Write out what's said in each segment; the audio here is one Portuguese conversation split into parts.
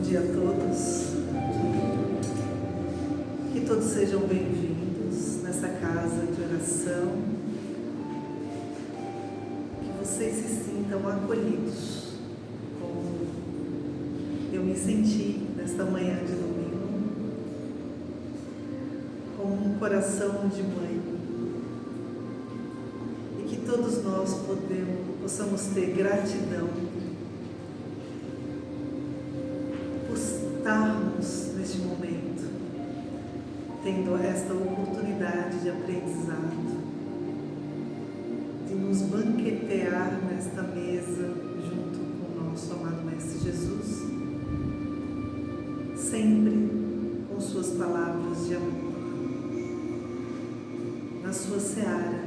dia a todos. Que todos sejam bem-vindos nessa casa de oração. Que vocês se sintam acolhidos, como eu me senti nesta manhã de domingo, com um coração de mãe. E que todos nós possamos ter gratidão por estarmos neste momento, tendo esta oportunidade de aprendizado, de nos banquetear nesta mesa junto com o nosso amado Mestre Jesus, sempre com suas palavras de amor, na sua seara,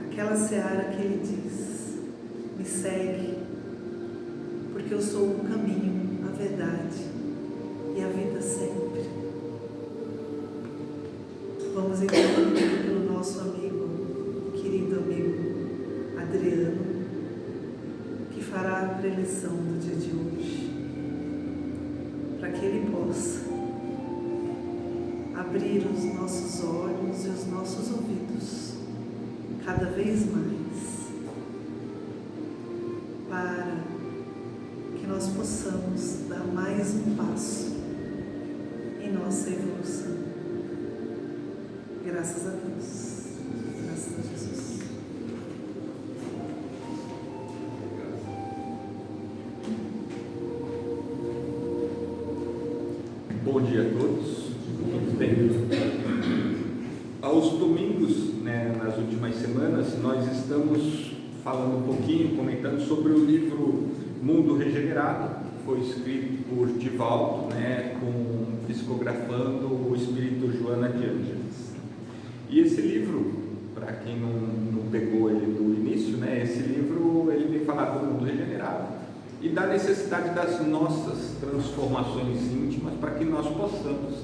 aquela seara que Ele diz: me segue, porque eu sou o caminho, a verdade e a vida sempre. Vamos então pedir pelo nosso amigo, querido amigo Adriano, que fará a preleção do dia de hoje, para que ele possa abrir os nossos olhos e os nossos ouvidos cada vez mais, para que nós possamos dar mais um passo em nossa evolução. Graças a Deus. Graças a Jesus. Bom dia a todos. Tudo bem? Aos domingos, nas últimas semanas, nós estamos falando um pouquinho, comentando sobre o livro Mundo Regenerado, que foi escrito por Divaldo, psicografando o espírito Joana de Ângeles. E esse livro, para quem não pegou ele do início, esse livro ele vem falar do mundo regenerado e da necessidade das nossas transformações íntimas para que nós possamos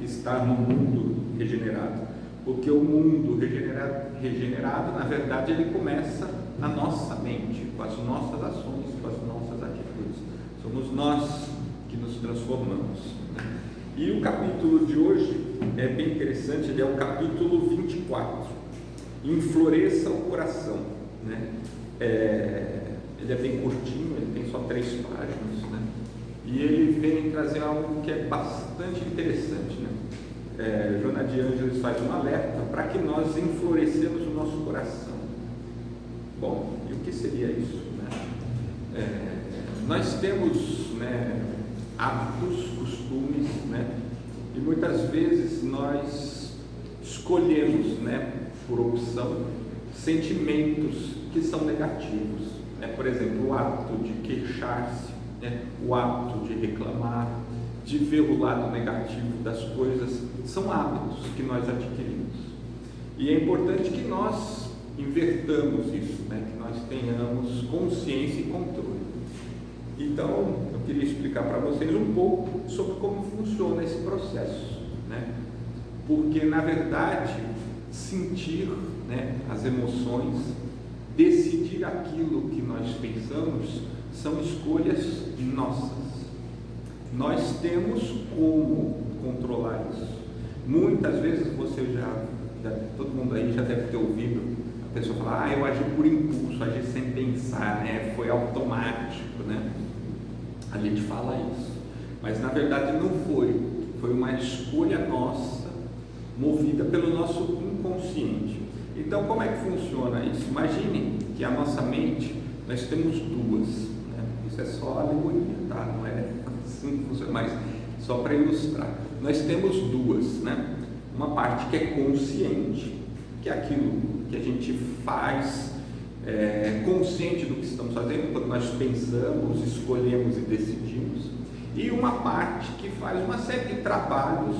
estar no mundo regenerado. Porque o mundo regenerado, na verdade, ele começa na nossa mente, com as nossas ações, com as nossas atitudes. Somos nós que nos transformamos. E o capítulo de hoje é bem interessante, ele é o capítulo 24, Enfloresça o Coração. Ele é bem curtinho, ele tem só 3 páginas, e ele vem trazer algo que é bastante interessante. Joana de Ângeles faz um alerta para que nós enflorescemos o nosso coração. Bom, e o que seria isso? Nós temos hábitos, costumes, e muitas vezes nós escolhemos, por opção, sentimentos que são negativos. Por exemplo, o hábito de queixar-se, o hábito de reclamar, de ver o lado negativo das coisas, são hábitos que nós adquirimos. E é importante que nós invertamos isso, que nós tenhamos consciência e controle. Então, eu queria explicar para vocês um pouco sobre como funciona esse processo, porque, na verdade, sentir as emoções, decidir aquilo que nós pensamos, são escolhas nossas. Nós temos como controlar isso. Muitas vezes todo mundo aí já deve ter ouvido a pessoa falar: eu agi por impulso, agi sem pensar, foi automático, A gente fala isso, mas na verdade não foi uma escolha nossa, movida pelo nosso inconsciente. Então, como é que funciona isso? Imagine que a nossa mente, nós temos duas, isso é só alegoria, tá? Não é assim que funciona, mas só para ilustrar. Nós temos duas, uma parte que é consciente, que é aquilo que a gente faz, consciente do que estamos fazendo, quando nós pensamos, escolhemos e decidimos, e uma parte que faz uma série de trabalhos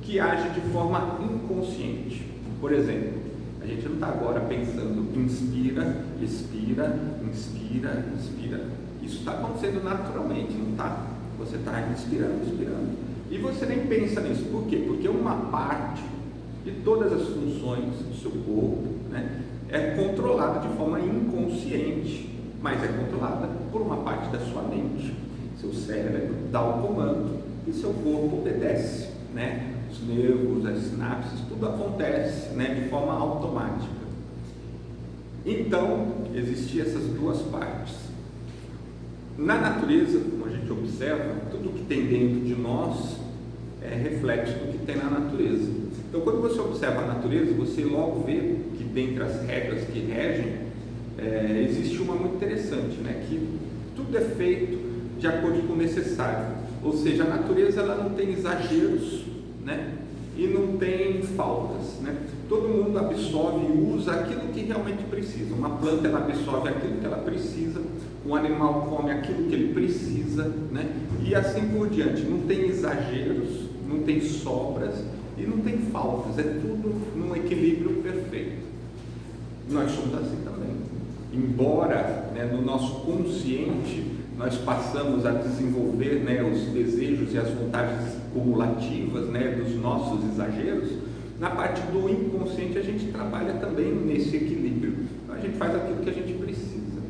que age de forma inconsciente. Por exemplo, a gente não está agora pensando, inspira, expira, inspira, expira. Isso está acontecendo naturalmente, não está? Você está inspirando, expirando. E você nem pensa nisso. Por quê? Porque uma parte de todas as funções do seu corpo é controlada de forma inconsciente, mas é controlada por uma parte da sua mente. Seu cérebro dá o comando e seu corpo obedece, né? Os nervos, as sinapses, tudo acontece, né, de forma automática. Então, existiam essas duas partes. Na natureza, como a gente observa, tudo que tem dentro de nós é reflexo do que tem na natureza. Então, quando você observa a natureza, você logo vê que dentre as regras que regem, existe uma muito interessante, né? Que tudo é feito de acordo com o necessário. Ou seja, a natureza ela não tem exageros, né? E não tem faltas, né? Todo mundo absorve e usa aquilo que realmente precisa. Uma planta ela absorve aquilo que ela precisa, um animal come aquilo que ele precisa, né? E assim por diante. Não tem exageros, não tem sobras e não tem faltas. É tudo num equilíbrio perfeito. Nós somos assim também. Embora, né, no nosso consciente nós passamos a desenvolver, né, os desejos e as vontades cumulativas, né, dos nossos exageros, na parte do inconsciente a gente trabalha também nesse equilíbrio. Então, a gente faz aquilo que a gente precisa.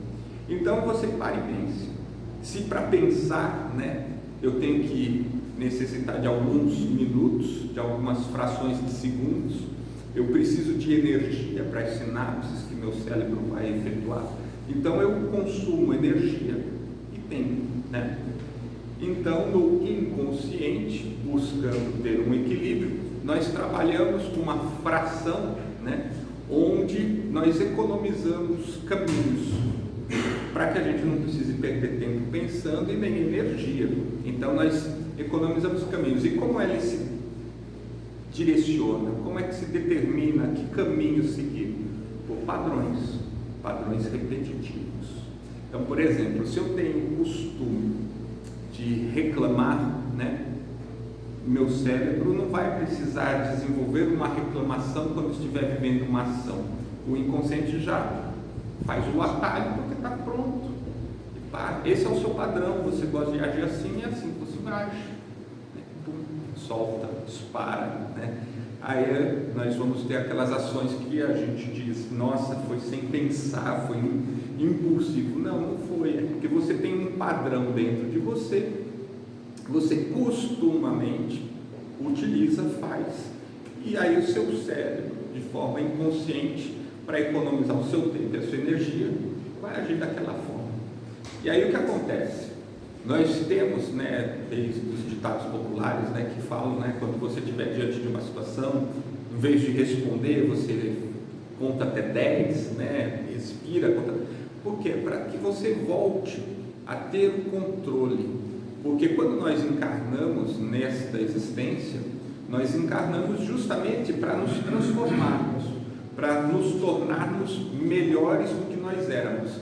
Então você para e pense. Se para pensar, né, eu tenho que necessitar de alguns minutos, de algumas frações de segundos, eu preciso de energia para as sinapses que meu cérebro vai efetuar. Então eu consumo energia e tempo, né? Então no inconsciente, buscando ter um equilíbrio, nós trabalhamos com uma fração, né, onde nós economizamos caminhos, para que a gente não precise perder tempo pensando e nem energia. Então nós economizamos caminhos. E como ele se direciona? Como é que se determina que caminho seguir? Por padrões repetitivos. Então, por exemplo, se eu tenho o costume de reclamar, né, meu cérebro não vai precisar desenvolver uma reclamação quando estiver vivendo uma ação. O inconsciente já faz o atalho porque está pronto. Esse é o seu padrão, você gosta de agir assim e é assim que você age. Né? Pum, solta, dispara. Né? Aí nós vamos ter aquelas ações que a gente diz, nossa, foi sem pensar, foi impulsivo. Não, não foi, é porque você tem um padrão dentro de você, você costumamente utiliza, faz, e aí o seu cérebro, de forma inconsciente, para economizar o seu tempo e a sua energia, vai agir daquela forma. E aí o que acontece? Nós temos, né, desde os ditados populares, né, que falam, né, quando você estiver diante de uma situação, em vez de responder, você conta até 10, né, respira, conta... Por quê? Para que você volte a ter o controle. Porque quando nós encarnamos nesta existência, nós encarnamos justamente para nos transformarmos, para nos tornarmos melhores do que nós éramos.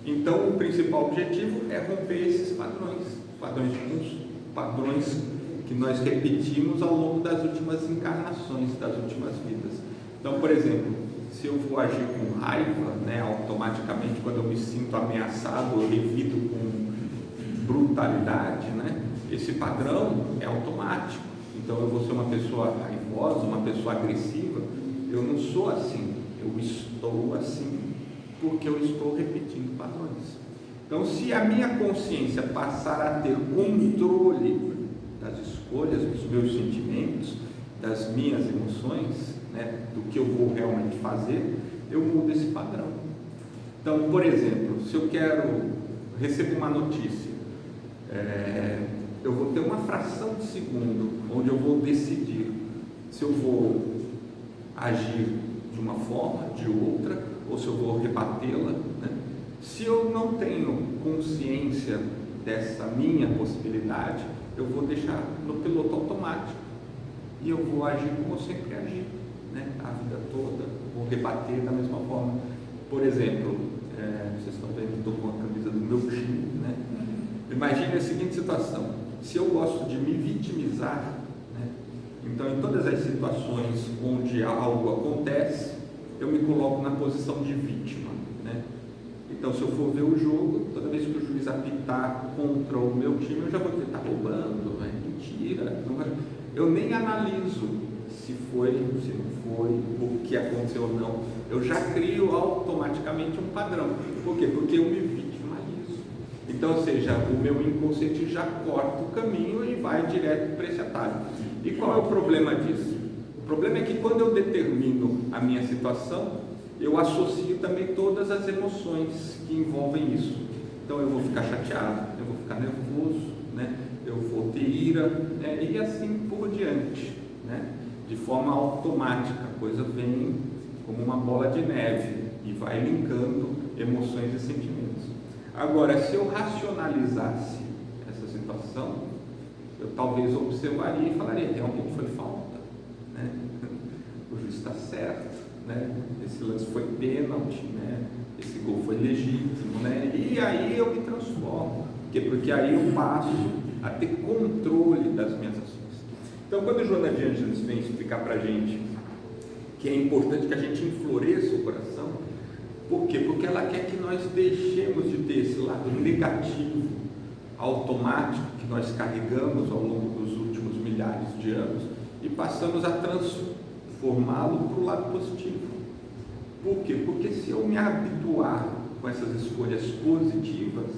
Então, o principal objetivo é romper esses padrões que nós repetimos ao longo das últimas encarnações, das últimas vidas. Então, por exemplo, se eu vou agir com raiva, né, automaticamente, quando eu me sinto ameaçado, eu revido com brutalidade, né, esse padrão é automático. Então, eu vou ser uma pessoa raivosa, uma pessoa agressiva. Eu não sou assim, eu estou assim porque eu estou repetindo padrões. Então, se a minha consciência passar a ter controle das escolhas, dos meus sentimentos, das minhas emoções, né, do que eu vou realmente fazer, eu mudo esse padrão. Então, por exemplo, se eu recebo uma notícia, eu vou ter uma fração de segundo onde eu vou decidir se eu vou agir de uma forma, de outra, ou se eu vou rebatê-la, né? Se eu não tenho consciência dessa minha possibilidade, eu vou deixar no piloto automático e eu vou agir como eu sempre agi, né? A vida toda, vou rebater da mesma forma. Por exemplo, vocês estão vendo, estou com a camisa do meu time, né? Imagine a seguinte situação: se eu gosto de me vitimizar, né? Então em todas as situações onde algo acontece, eu me coloco na posição de vítima, né? Então, se eu for ver o jogo, toda vez que o juiz apitar contra o meu time, eu já vou dizer, está roubando, é mentira. Eu nem analiso se foi, se não foi, o que aconteceu ou não. Eu já crio automaticamente um padrão. Por quê? Porque eu me vitimalizo. Então, ou seja, o meu inconsciente já corta o caminho e vai direto para esse atalho. E qual é o problema disso? O problema é que quando eu determino a minha situação, eu associo também todas as emoções que envolvem isso. Então eu vou ficar chateado, eu vou ficar nervoso, né? Eu vou ter ira, né? E assim por diante, né? De forma automática, a coisa vem como uma bola de neve e vai linkando emoções e sentimentos. Agora, se eu racionalizasse essa situação, eu talvez observaria e falaria, realmente foi falta, né? O juiz está certo, né? Esse lance foi pênalti, né? Esse gol foi legítimo, né? E aí eu me transformo, porque aí eu passo a ter controle das minhas ações. Então, quando a Joana de Ângeles vem explicar para a gente que é importante que a gente enfloreça o coração, por quê? Porque ela quer que nós deixemos de ter esse lado negativo, automático, que nós carregamos ao longo dos últimos milhares de anos e passamos a transformá-lo para o lado positivo. Por quê? Porque se eu me habituar com essas escolhas positivas,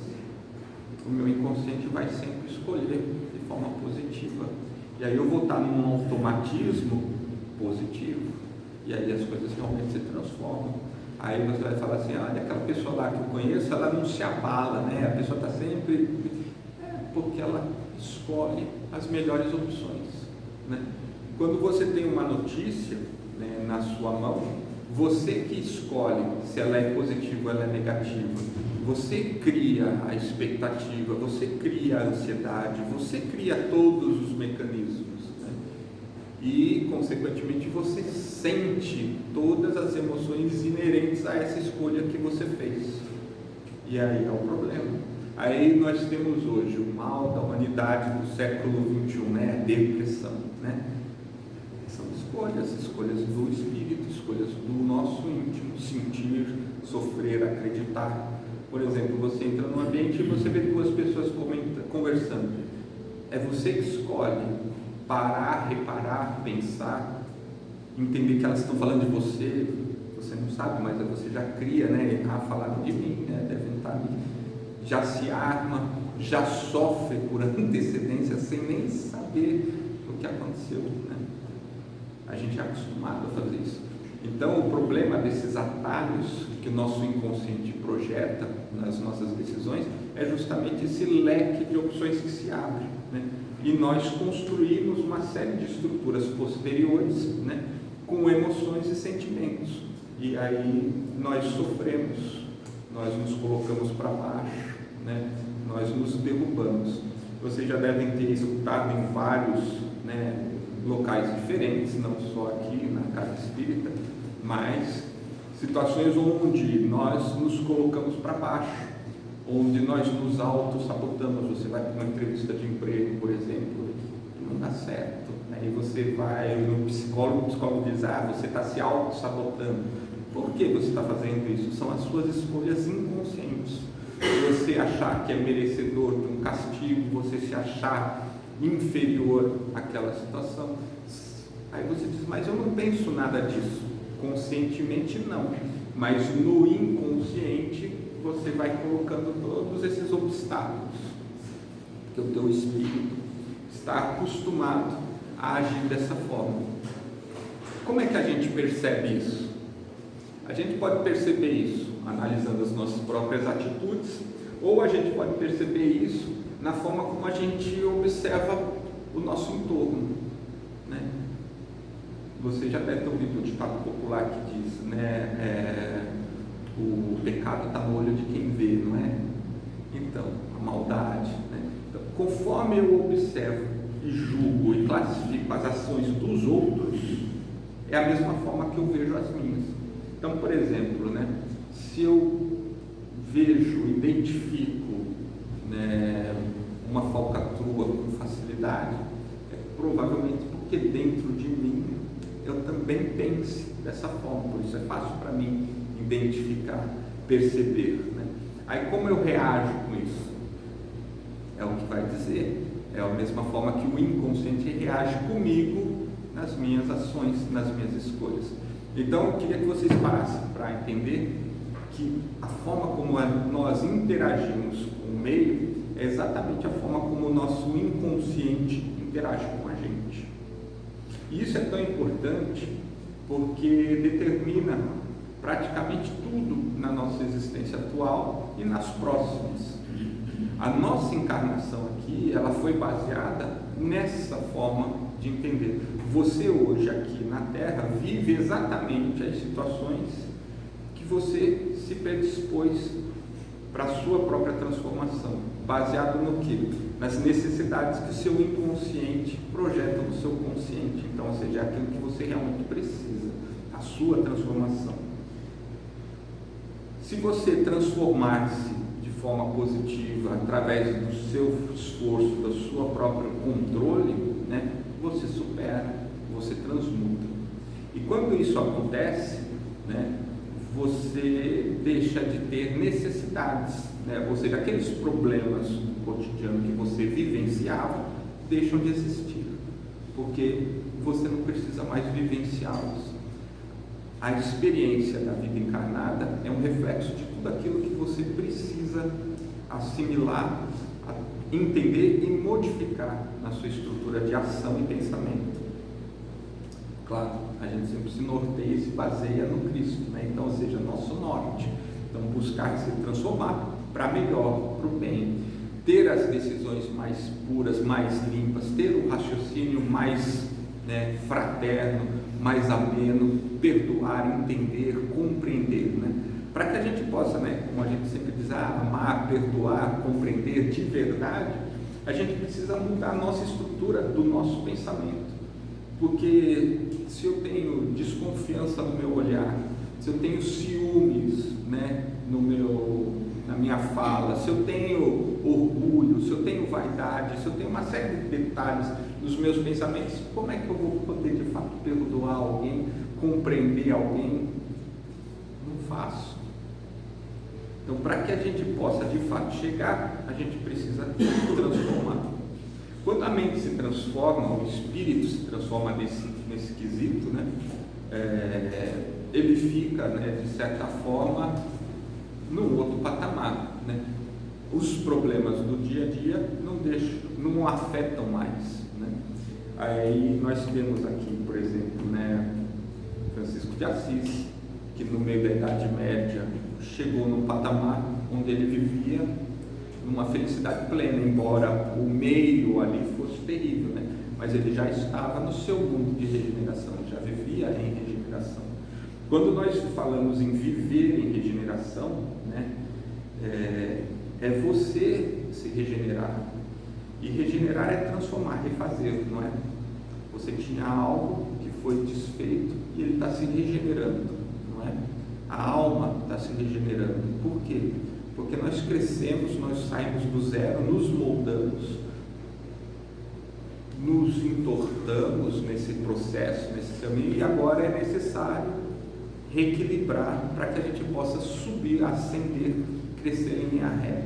o meu inconsciente vai sempre escolher de forma positiva. E aí eu vou estar num automatismo positivo. E aí as coisas realmente se transformam. Aí você vai falar assim, olha, aquela pessoa lá que eu conheço, ela não se abala, né? A pessoa está sempre... porque ela escolhe as melhores opções, né? Quando você tem uma notícia, né, na sua mão, você que escolhe se ela é positiva ou ela é negativa. Você cria a expectativa, você cria a ansiedade, você cria todos os mecanismos, né? E, consequentemente, você sente todas as emoções inerentes a essa escolha que você fez. E aí é o problema. Aí nós temos hoje o mal da humanidade do século XXI, né? A depressão, né? São escolhas do espírito, escolhas do nosso íntimo, sentir, sofrer, acreditar. Por exemplo, você entra num ambiente e você vê duas pessoas conversando. É você que escolhe parar, reparar, pensar, entender que elas estão falando de você. Você não sabe, mas você já cria, né? Ah, falaram de mim, né? Devem estar me... Já se arma, já sofre por antecedência sem nem saber o que aconteceu, né? A gente é acostumado a fazer isso. Então, o problema desses atalhos que o nosso inconsciente projeta nas nossas decisões é justamente esse leque de opções que se abre, né? E nós construímos uma série de estruturas posteriores, né, com emoções e sentimentos. E aí nós sofremos, nós nos colocamos para baixo, né? Nós nos derrubamos. Vocês já devem ter escutado em vários, né, locais diferentes, não só aqui na Casa Espírita, mas situações onde nós nos colocamos para baixo, onde nós nos auto-sabotamos. Você vai para uma entrevista de emprego, por exemplo, e não dá certo, aí você vai no psicólogo, o psicólogo diz, você está se auto-sabotando. Por que você está fazendo isso? São as suas escolhas inconscientes. Você achar que é merecedor de um castigo, você se achar inferior àquela situação. Aí você diz, mas eu não penso nada disso. Conscientemente não, mas no inconsciente você vai colocando todos esses obstáculos, porque o teu espírito está acostumado a agir dessa forma. Como é que a gente percebe isso? A gente pode perceber isso analisando as nossas próprias atitudes, ou a gente pode perceber isso na forma como a gente observa o nosso entorno, né? Você já deve ter ouvido o ditado popular que diz, né, o pecado está no olho de quem vê, não é? Então, a maldade, né? Então, conforme eu observo e julgo e classifico as ações dos outros, é a mesma forma que eu vejo as minhas. Então, por exemplo, né, se eu vejo, identifico, né, uma falcatrua com facilidade, é provavelmente porque dentro de mim eu também pense dessa forma, por isso é fácil para mim identificar, perceber, né? Aí como eu reajo com isso? É o que vai dizer, é a mesma forma que o inconsciente reage comigo nas minhas ações, nas minhas escolhas. Então eu queria que vocês parassem para entender que a forma como nós interagimos com o meio é exatamente a forma como o nosso inconsciente interage com a gente. E isso é tão importante porque determina praticamente tudo na nossa existência atual e nas próximas. A nossa encarnação aqui, ela foi baseada nessa forma de entender. Você hoje aqui na Terra vive exatamente as situações que você se predispôs para a sua própria transformação, baseado no quê? Nas necessidades que o seu inconsciente projeta no seu consciente. Então, ou seja, aquilo que você realmente precisa, a sua transformação. Se você transformar-se de forma positiva através do seu esforço, do seu próprio controle, né, você supera, você transmuta. E quando isso acontece, né, você deixa de ter necessidades, né, ou seja, aqueles problemas do cotidiano que você vivenciava deixam de existir, porque você não precisa mais vivenciá-los. A experiência da vida encarnada é um reflexo de tudo aquilo que você precisa assimilar, entender e modificar na sua estrutura de ação e pensamento. Claro, a gente sempre se norteia e se baseia no Cristo, né? Então, ou seja, nosso norte. Então, buscar se transformar para melhor, para o bem, ter as decisões mais puras, mais limpas, ter o raciocínio mais, né, fraterno, mais ameno, perdoar, entender, compreender, né? Para que a gente possa, né, como a gente sempre diz, amar, perdoar, compreender de verdade, a gente precisa mudar a nossa estrutura do nosso pensamento. Porque se eu tenho desconfiança no meu olhar, se eu tenho ciúmes, né, na minha fala, se eu tenho orgulho, se eu tenho vaidade, se eu tenho uma série de detalhes nos meus pensamentos, como é que eu vou poder de fato perdoar alguém, compreender alguém? Não faço. Então, para que a gente possa de fato chegar, a gente precisa transformar. Quando a mente se transforma, o espírito se transforma nesse quesito, né, ele fica, né, de certa forma, num outro patamar, né? Os problemas do dia a dia não afetam mais, né? Aí nós temos aqui, por exemplo, né, Francisco de Assis, que no meio da Idade Média chegou num patamar onde ele vivia numa felicidade plena, embora o meio ali fosse terrível, né? Mas ele já estava no seu mundo de regeneração, já vivia em regeneração. Quando nós falamos em viver em regeneração, né, é você se regenerar. E regenerar é transformar, refazer, não é? Você tinha algo que foi desfeito e ele está se regenerando, não é? A alma está se regenerando. Por quê? Porque nós crescemos, nós saímos do zero, nos moldamos, nos entortamos nesse processo, nesse caminho, e agora é necessário reequilibrar para que a gente possa subir, ascender, crescer em linha reta.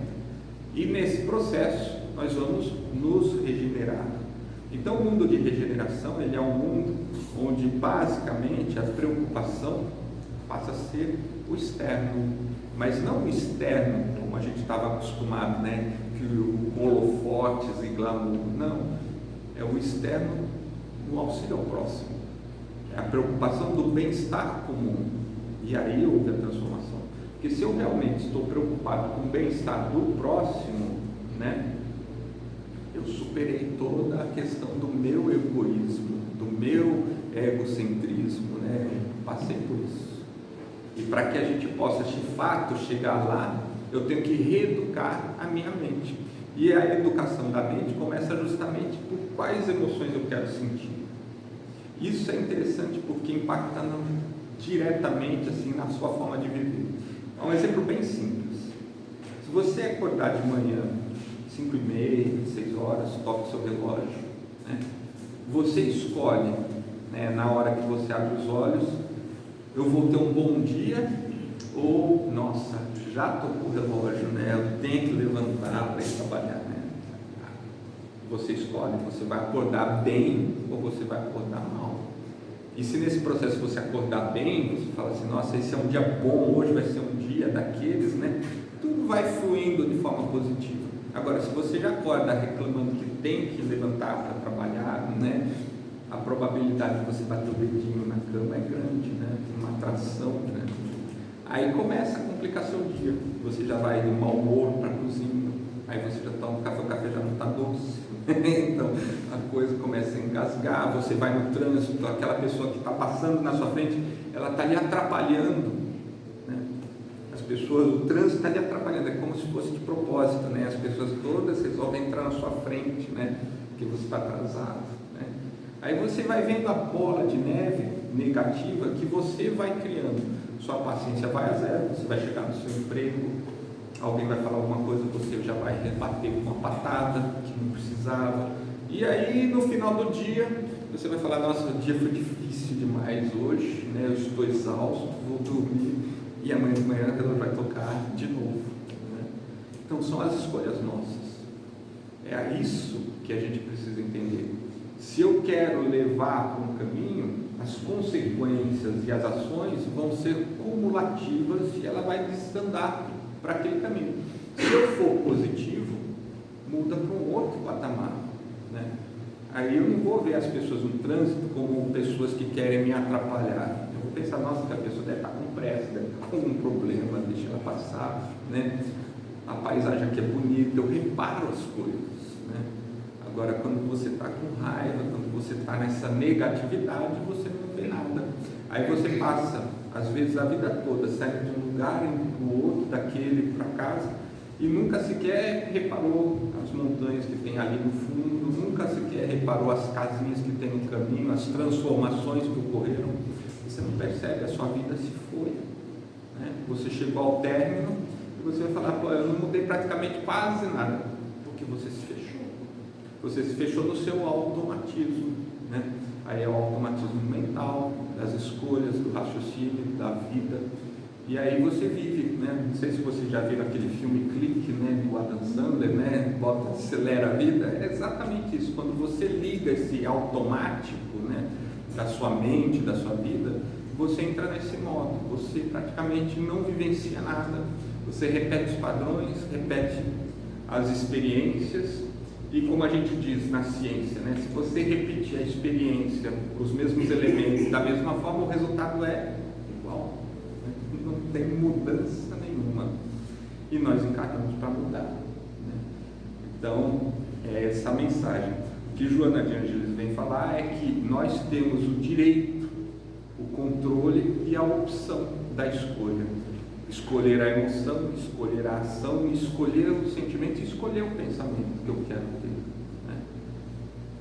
E nesse processo nós vamos nos regenerar. Então o mundo de regeneração, ele é um mundo onde basicamente a preocupação passa a ser o externo, mas não o externo como a gente estava acostumado, né, que holofotes e glamour, não, é o externo no auxílio ao próximo, é a preocupação do bem-estar comum. E aí houve a transformação, porque se eu realmente estou preocupado com o bem-estar do próximo, né, eu superei toda a questão do meu egoísmo, do meu egocentrismo, né, passei por isso. E para que a gente possa de fato chegar lá, eu tenho que reeducar a minha mente. E a educação da mente começa justamente por quais emoções eu quero sentir. Isso é interessante porque impacta diretamente assim, na sua forma de viver. Um exemplo bem simples. Se você acordar de manhã, 5h30, 6 horas, toca o seu relógio, né? Você escolhe, né, na hora que você abre os olhos, eu vou ter um bom dia, ou, nossa, já tocou o relógio, né? Eu tenho que levantar para ir trabalhar, né? Você escolhe, você vai acordar bem ou você vai acordar mal. E se nesse processo você acordar bem, você fala assim, nossa, esse é um dia bom, hoje vai ser um dia daqueles, né? Tudo vai fluindo de forma positiva. Agora, se você já acorda reclamando que tem que levantar para trabalhar, né, a probabilidade de você bater o dedinho na cama é grande, né, tem uma atração, né. Aí começa a complicação do dia, você já vai de mau humor para a cozinha, aí você já toma um café, o café já não está doce, então a coisa começa a engasgar, você vai no trânsito, aquela pessoa que está passando na sua frente, ela está lhe atrapalhando, né? As pessoas, o trânsito está lhe atrapalhando, é como se fosse de propósito, né? As pessoas todas resolvem entrar na sua frente, né? Porque você está atrasado, né? Aí você vai vendo a bola de neve negativa que você vai criando, sua paciência vai a zero, você vai chegar no seu emprego, alguém vai falar alguma coisa, você já vai rebater com uma patada que não precisava, e aí no final do dia você vai falar, nossa, o dia foi difícil demais hoje, né? Eu estou exausto, vou dormir, e amanhã de manhã ela vai tocar de novo, né? Então são as escolhas nossas, é isso que a gente precisa entender. Se eu quero levar para um caminho, as consequências e as ações vão ser cumulativas e ela vai desandar para aquele caminho. Se eu for positivo, muda para um outro patamar, né? Aí eu não vou ver as pessoas no trânsito como pessoas que querem me atrapalhar. Eu vou pensar, nossa, que a pessoa deve estar com pressa, deve estar com um problema, deixa ela passar, né? A paisagem aqui é bonita, eu reparo as coisas, né? Agora, quando você está com raiva, quando você está nessa negatividade, você não vê nada. Aí você passa, às vezes, a vida toda, saindo de um lugar para o outro, daquele para casa, e nunca sequer reparou as montanhas que tem ali no fundo, nunca sequer reparou as casinhas que tem no caminho, as transformações que ocorreram. Você não percebe, a sua vida se foi, né? Você chegou ao término e você vai falar, pô, eu não mudei praticamente quase nada, porque você se fechou. Você se fechou no seu automatismo, né? Aí é o automatismo mental, das escolhas, do raciocínio, da vida. E aí você vive, né? Não sei se você já viu aquele filme Clique, né? Do Adam Sandler, né? Bota, acelera a vida. É exatamente isso. Quando você liga esse automático, né? Da sua mente, da sua vida, você entra nesse modo. Você praticamente não vivencia nada. Você repete os padrões, repete as experiências. E como a gente diz na ciência, né? Se você repetir a experiência, os mesmos elementos da mesma forma, o resultado é igual, né? Não tem mudança nenhuma. E nós encarnamos para mudar, né? Então, é essa mensagem. O que Joana de Ângeles vem falar é que nós temos o direito, o controle e a opção da escolha. Escolher a emoção, escolher a ação, escolher o sentimento e escolher o pensamento que eu quero ter, né?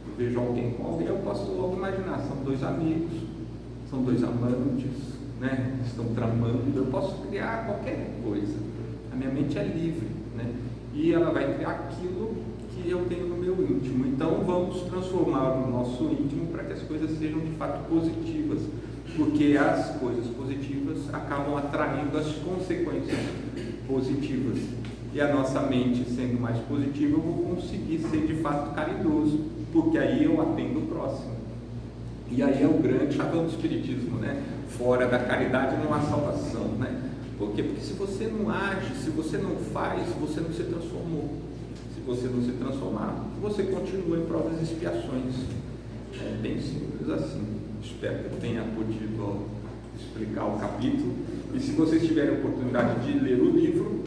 Eu vejo alguém com alguém, eu posso logo imaginar, são dois amigos, são dois amantes, né? Estão tramando, eu posso criar qualquer coisa, a minha mente é livre, né? E ela vai criar aquilo que eu tenho no meu íntimo. Então vamos transformar o nosso íntimo para que as coisas sejam de fato positivas, porque as coisas positivas acabam atraindo as consequências positivas. E a nossa mente sendo mais positiva, eu vou conseguir ser de fato caridoso, porque aí eu atendo o próximo. E aí é o grande chavão do espiritismo, né? Fora da caridade não há salvação, né? Por quê? Porque se você não age, se você não faz, você não se transformou. Se você não se transformar, você continua em provas e expiações. É bem simples assim. Espero que eu tenha podido explicar o capítulo. E se vocês tiverem a oportunidade de ler o livro,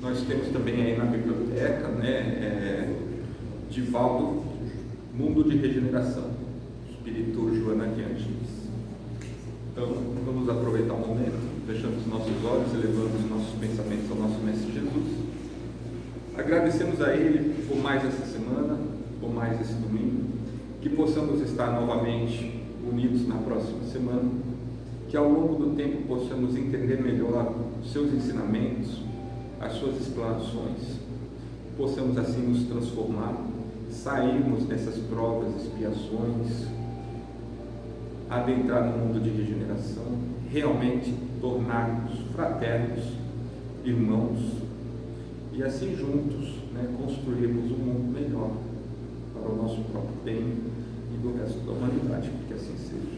nós temos também aí na biblioteca, né, Divaldo, Mundo de Regeneração, Espírito Joana de Ângeles. Então, vamos aproveitar o momento, fechando os nossos olhos, elevando os nossos pensamentos ao nosso Mestre Jesus. Agradecemos a Ele por mais essa semana, por mais esse domingo, que possamos estar novamente unidos na próxima semana, que ao longo do tempo possamos entender melhor os seus ensinamentos, as suas explanações, possamos assim nos transformar, sairmos dessas provas, expiações, adentrar no mundo de regeneração, realmente tornarmos fraternos, irmãos, e assim juntos, né, construirmos um mundo melhor para o nosso próprio bem e do resto da humanidade, que assim seja.